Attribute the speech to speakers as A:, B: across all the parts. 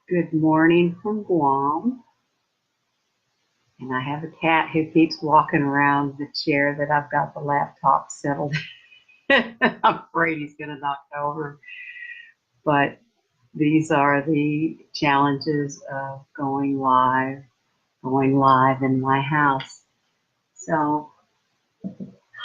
A: Good morning from Guam. And I have a cat who keeps walking around the chair that I've got the laptop settled in. I'm afraid he's going to knock it over. But these are the challenges of going live in my house. So,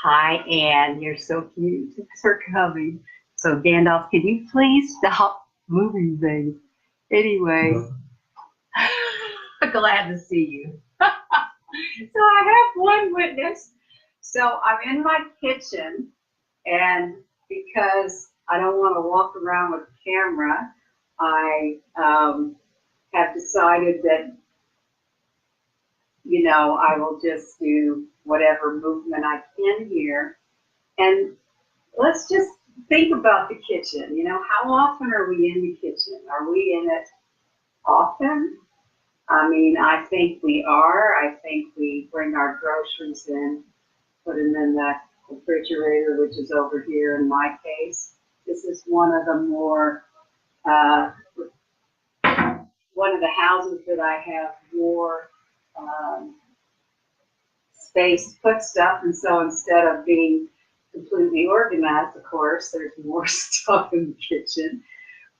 A: hi, Anne. You're so cute. Thanks for coming. So, Gandalf, can you please stop moving things? Anyway, glad to see you. So I have one witness. So I'm in my kitchen, and because I don't want to walk around with a camera, I have decided that, I will just do whatever movement I can here. And let's just think about the kitchen. How often are we in the kitchen? Are we in it often? I mean, I think we are. I think we bring our groceries in, put them in the refrigerator, which is over here in my case. This is uh, one of the houses that I have more um, space to put stuff, and so instead of being completely organized, of course, there's more stuff in the kitchen.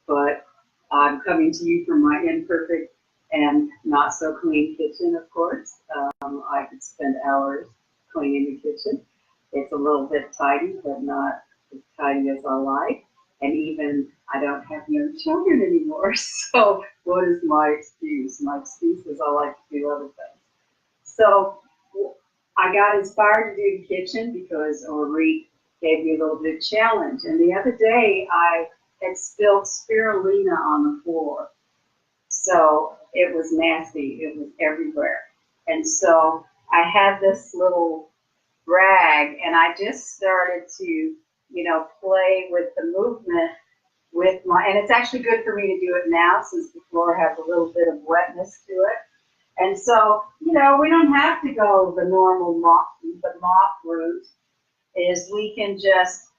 A: But I'm coming to you from my imperfect and not so clean kitchen, of course. I could spend hours cleaning the kitchen. It's a little bit tidy, but not as tidy as I like. And even I don't have young children anymore. So what is my excuse? My excuse is I like to do other things. So I got inspired to do the kitchen because Ori gave me a little bit of challenge. And the other day I had spilled spirulina on the floor. So it was nasty. It was everywhere. And so I had this little rag, and I just started to, play with the movement with and it's actually good for me to do it now since the floor has a little bit of wetness to it. And so, we don't have to go the normal mop route. Is we can just,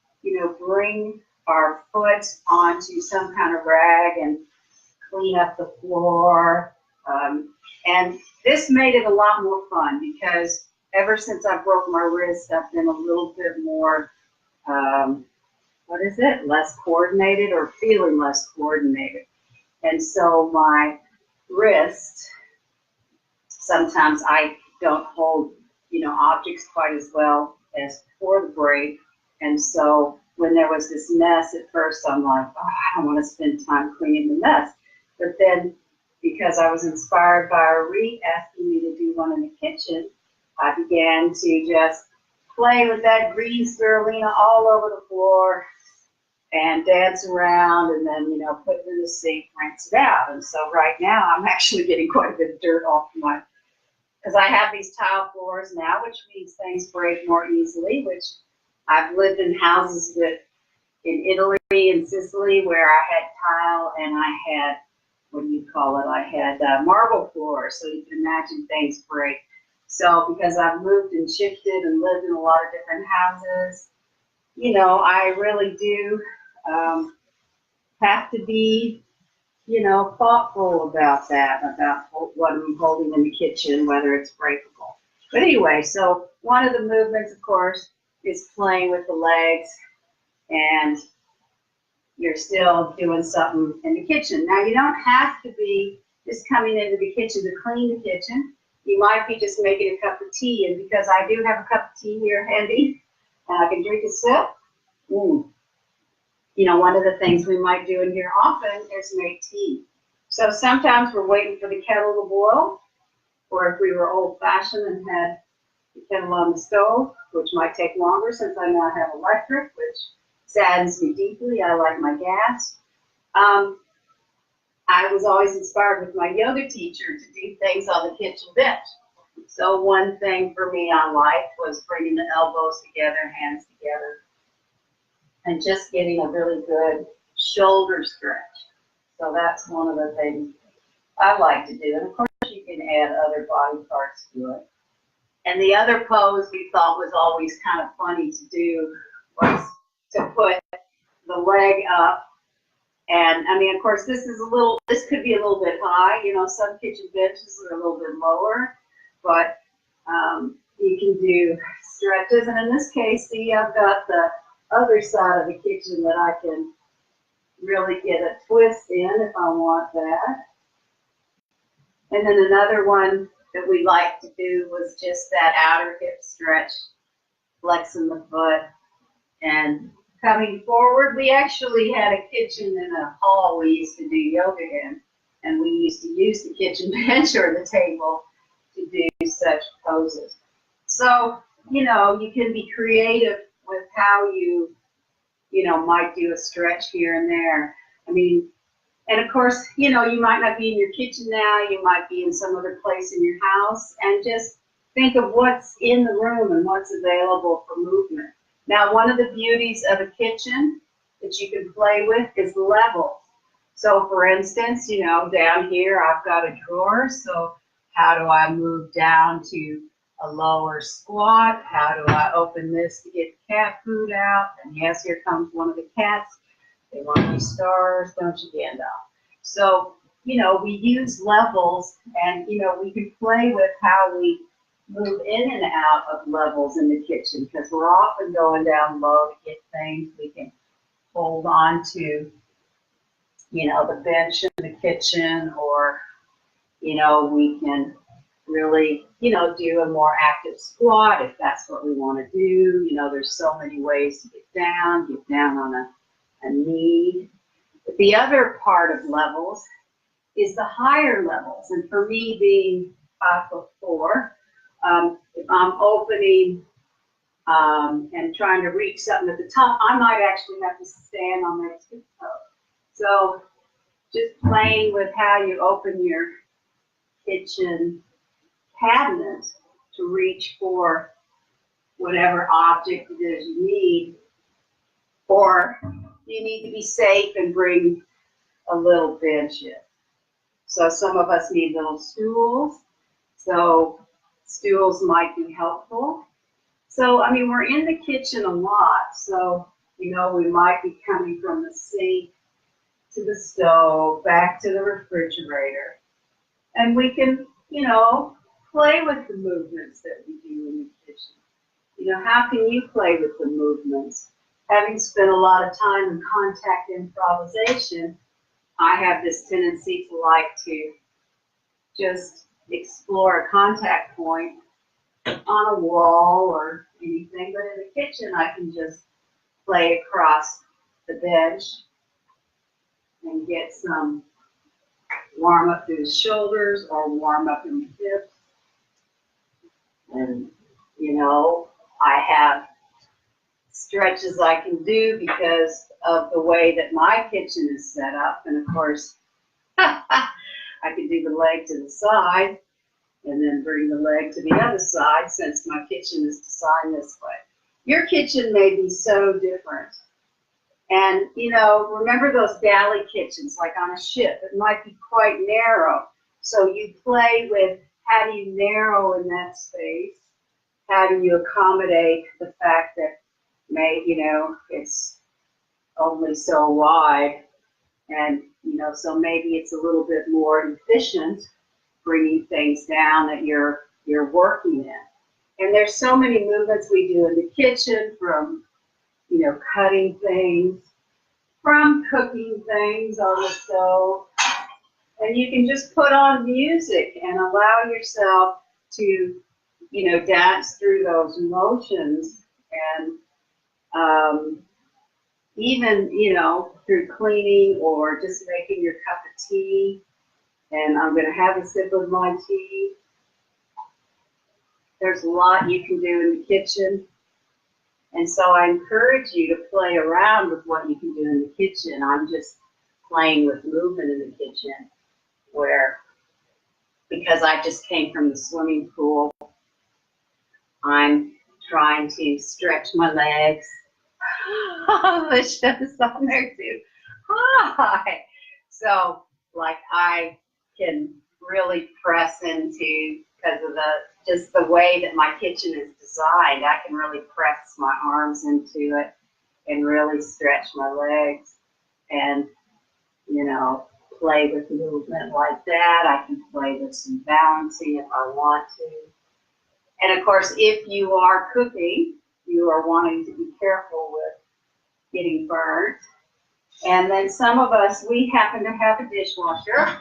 A: bring our foot onto some kind of rag and clean up the floor. And this made it a lot more fun because ever since I broke my wrist, I've been a little bit more, less coordinated or feeling less coordinated. And so my wrist, sometimes I don't hold, objects quite as well as before the break. And so when there was this mess at first, I'm like, oh, I don't want to spend time cleaning the mess. But then because I was inspired by Ari asking me to do one in the kitchen, I began to just play with that green spirulina all over the floor and dance around and then, put it in the sink, rinse it out. And so right now I'm actually getting quite a bit of dirt off because I have these tile floors now, which means things break more easily, which I've lived in houses in Italy and Sicily where I had tile and I had, I had marble floors, so you can imagine things break. So because I've moved and shifted and lived in a lot of different houses, I really do have to be, thoughtful about that, about what I'm holding in the kitchen, whether it's breakable. But anyway, so one of the movements, of course, is playing with the legs, and you're still doing something in the kitchen. Now, you don't have to be just coming into the kitchen to clean the kitchen. You might be just making a cup of tea, and because I do have a cup of tea here handy, and I can drink a sip. One of the things we might do in here often is make tea. So sometimes we're waiting for the kettle to boil, or if we were old-fashioned and had the kettle on the stove, which might take longer since I now have electric, which saddens me deeply. I like my gas. I was always inspired with my yoga teacher to do things on the kitchen bench. So one thing for me I liked was bringing the elbows together, hands together, and just getting a really good shoulder stretch. So that's one of the things I like to do. And of course you can add other body parts to it. And the other pose we thought was always kind of funny to do was to put the leg up And I mean, of course, this could be a little bit high. You know, some kitchen benches are a little bit lower, but you can do stretches. And in this case, see, I've got the other side of the kitchen that I can really get a twist in if I want that. And then another one that we like to do was just that outer hip stretch, flexing the foot and coming forward. We actually had a kitchen in a hall we used to do yoga in, and we used to use the kitchen bench or the table to do such poses. So, you know, you can be creative with how you might do a stretch here and there. I mean, and of course, you know, you might not be in your kitchen now, you might be in some other place in your house, and just think of what's in the room and what's available for movement. Now, one of the beauties of a kitchen that you can play with is levels. So for instance, you know, down here I've got a drawer, so how do I move down to a lower squat? How do I open this to get cat food out? And yes, here comes one of the cats. They want these stars, don't you, Gandalf? So, you know, we use levels, and, you know, we can play with how we move in and out of levels in the kitchen, because we're often going down low to get things. We can hold on to, you know, the bench in the kitchen, or, you know, we can really, you know, do a more active squat if that's what we want to do. You know, there's so many ways to get down on a knee. But the other part of levels is the higher levels. And for me, being 5'4", if I'm opening and trying to reach something at the top, I might actually have to stand on my two toes. So just playing with how you open your kitchen cabinet to reach for whatever object it is you need, or you need to be safe and bring a little bench in. So some of us need little stools, so stools might be helpful. So, I mean, we're in the kitchen a lot, so, you know, we might be coming from the sink to the stove, back to the refrigerator, and we can, you know, play with the movements that we do in the kitchen. You know, how can you play with the movements? Having spent a lot of time in contact improvisation, I have this tendency to like to just explore a contact point on a wall or anything, but in the kitchen I can just play across the bench and get some warm up through the shoulders or warm up in the hips. And, you know, I have stretches I can do because of the way that my kitchen is set up. And of course, I can do the leg to the side and then bring the leg to the other side, since my kitchen is designed this way. Your kitchen may be so different. And, you know, remember those galley kitchens, like on a ship, it might be quite narrow. So you play with how do you narrow in that space? How do you accommodate the fact that it's only so wide, and, you know, so maybe it's a little bit more efficient bringing things down that you're working in. And there's so many movements we do in the kitchen, from, you know, cutting things, from cooking things on the stove. And you can just put on music and allow yourself to, you know, dance through those motions, and even, you know, through cleaning or just making your cup of tea. And I'm going to have a sip of my tea. There's a lot you can do in the kitchen. And so I encourage you to play around with what you can do in the kitchen. I'm just playing with movement in the kitchen, because I just came from the swimming pool, I'm trying to stretch my legs. The show's on there too. Hi. So, like, I can really press into, because of just the way that my kitchen is designed, I can really press my arms into it and really stretch my legs. And you know, play with movement like that. I can play with some balancing if I want to. And of course, if you are cooking, you are wanting to be careful with getting burnt. And then some of us, we happen to have a dishwasher,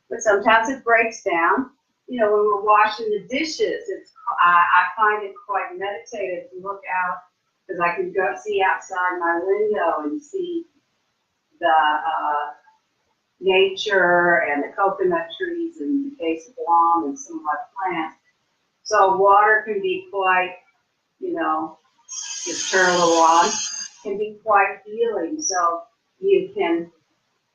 A: but sometimes it breaks down. You know, when we're washing the dishes, I find it quite meditative to look out, because I can go see outside my window and see the nature and the coconut trees and the case of Guam and some of my plants. So water can be quite, you know, just turn a little on, can be quite healing. So you can,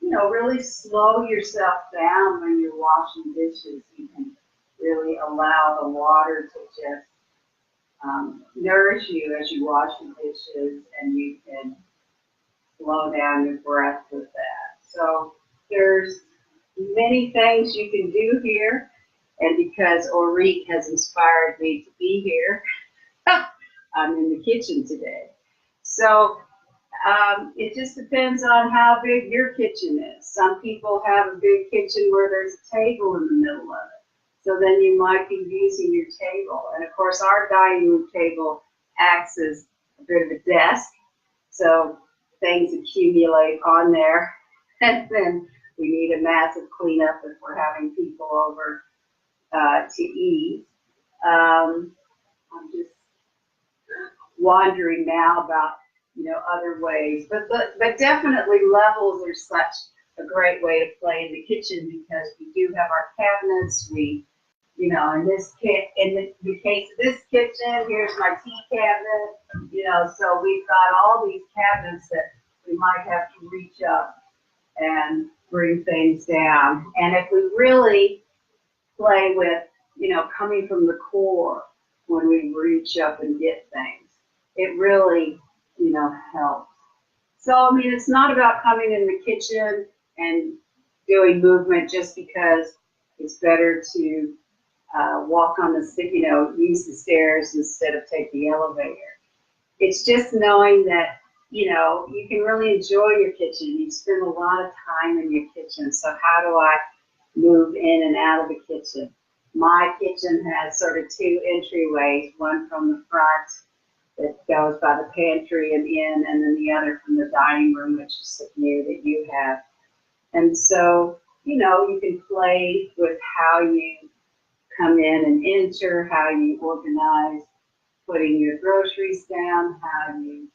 A: you know, really slow yourself down when you're washing dishes. You can really allow the water to just nourish you as you wash the dishes, and you can slow down your breath with that. So there's many things you can do here, and because Aurique has inspired me to be here, I'm in the kitchen today. So it just depends on how big your kitchen is. Some people have a big kitchen where there's a table in the middle of it. So then you might be using your table. And of course, our dining room table acts as a bit of a desk. So things accumulate on there. And then we need a massive cleanup if we're having people over to eat. I'm just wandering now about, you know, other ways, but definitely levels are such a great way to play in the kitchen, because we do have our cabinets. We, you know, in the case of this kitchen, here's my tea cabinet, you know, so we've got all these cabinets that we might have to reach up and bring things down. And if we really play with, you know, coming from the core when we reach up and get things, it really, you know, helps. So, I mean, it's not about coming in the kitchen and doing movement just because it's better to walk on the, you know, use the stairs instead of take the elevator. It's just knowing that, you know, you can really enjoy your kitchen. You spend a lot of time in your kitchen. So how do I move in and out of the kitchen? My kitchen has sort of two entryways, one from the front that goes by the pantry and in, and then the other from the dining room, which is the view that you have. And so, you know, you can play with how you come in and enter, how you organize putting your groceries down, how you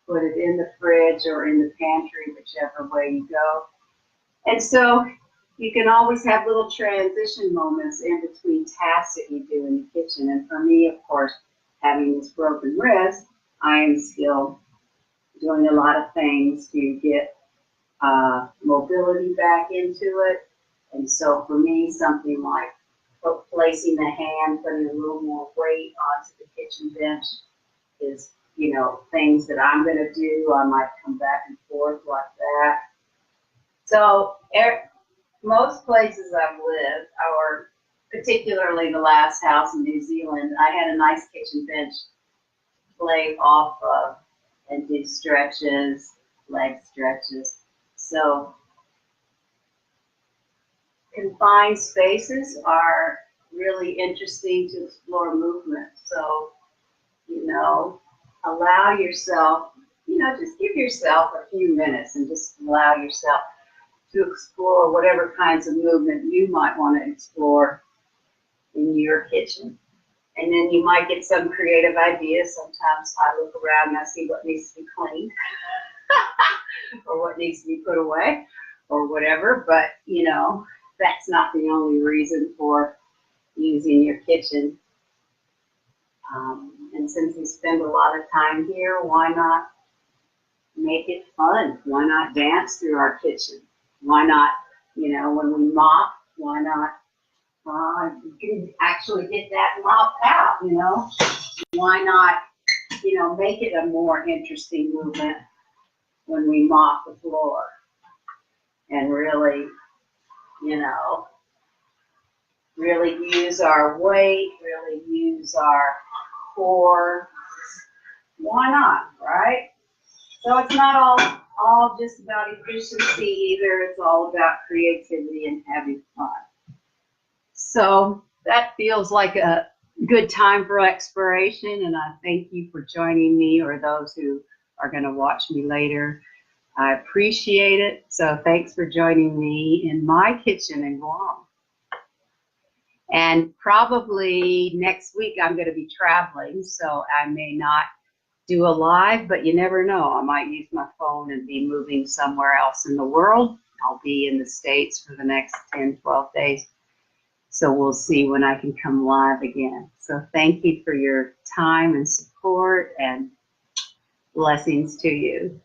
A: put it in the fridge or in the pantry, whichever way you go. And so you can always have little transition moments in between tasks that you do in the kitchen. And for me, of course, having this broken wrist, I am still doing a lot of things to get mobility back into it. And so for me, something like placing the hand, putting a little more weight onto the kitchen bench is, you know, things that I'm going to do. I might come back and forth like that. So most places I've lived, or particularly the last house in New Zealand, I had a nice kitchen bench to play off of and do stretches, leg stretches. So confined spaces are really interesting to explore movement. So, you know, allow yourself, you know, just give yourself a few minutes and just allow yourself to explore whatever kinds of movement you might want to explore in your kitchen. And then you might get some creative ideas. Sometimes I look around and I see what needs to be cleaned or what needs to be put away or whatever. But, you know, that's not the only reason for using your kitchen. And since we spend a lot of time here, why not make it fun? Why not dance through our kitchen? Why not, you know, when we mop, why not actually get that mop out, you know? Why not, you know, make it a more interesting movement when we mop the floor and really, you know, really use our weight, really use our core. Why not, right? So it's not all just about efficiency either. It's all about creativity and having fun. So that feels like a good time for exploration, and I thank you for joining me, or those who are going to watch me later. I appreciate it. So thanks for joining me in my kitchen in Guam. And probably next week I'm going to be traveling, so I may not do a live, but you never know. I might use my phone and be moving somewhere else in the world. I'll be in the States for the next 10, 12 days. So we'll see when I can come live again. So thank you for your time and support, and blessings to you.